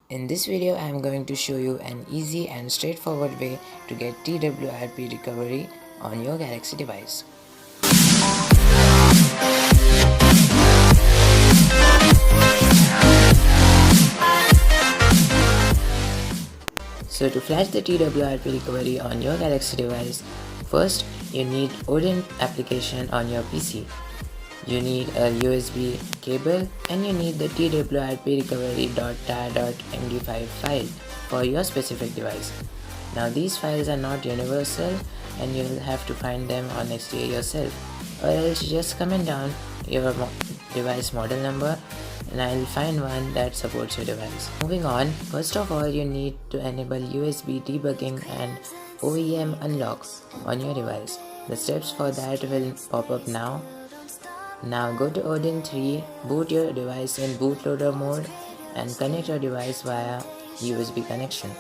In this video, I am going to show you an easy and straightforward way to get TWRP recovery on your Galaxy device. So to flash the TWRP recovery on your Galaxy device, first you need Odin application on your PC. You need a USB cable and you need the TWRP recovery.tar.md5 file for your specific device. Now these files are not universal and you'll have to find them on XDA yourself, or else just comment down your device model number and I'll find one that supports your device. Moving on, first of all you need to enable USB debugging and OEM unlock on your device. The steps for that will pop up now. Now go to Odin 3, boot your device in bootloader mode and connect your device via USB connection.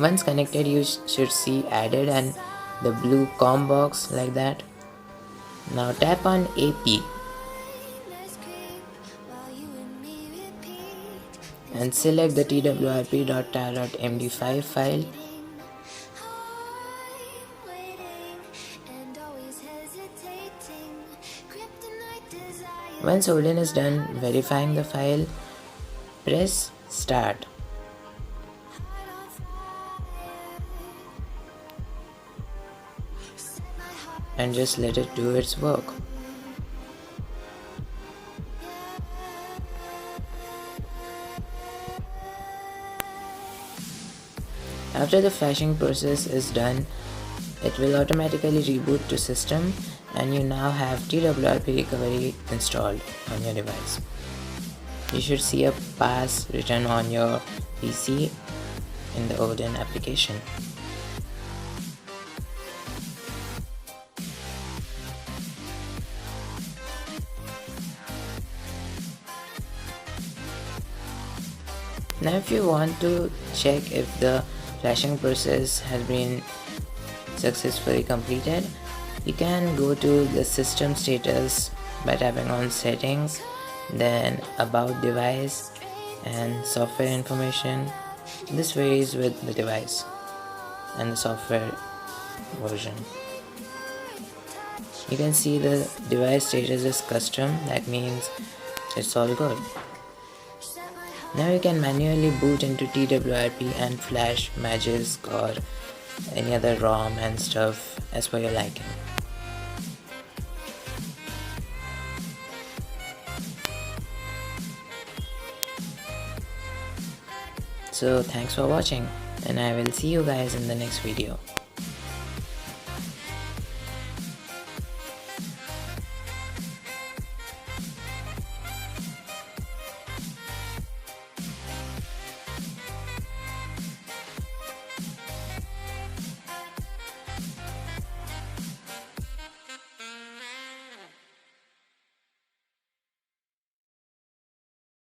Once connected, you should see added and the blue COM box like that. Now tap on AP and select the twrp.tar.md5 file. Once Odin is done verifying the file, press start. And just let it do its work. After the flashing process is done, it will automatically reboot to system and you now have TWRP recovery installed on your device. You should see a pass written on your PC in the Odin application. Now if you want to check if the flashing process has been successfully completed, you can go to the system status by tapping on settings, then about device and software information. This varies with the device and the software version. You can see the device status is custom, that means it's all good. Now you can manually boot into TWRP and flash Magisk or any other ROM and stuff as per your liking. So thanks for watching and I will see you guys in the next video.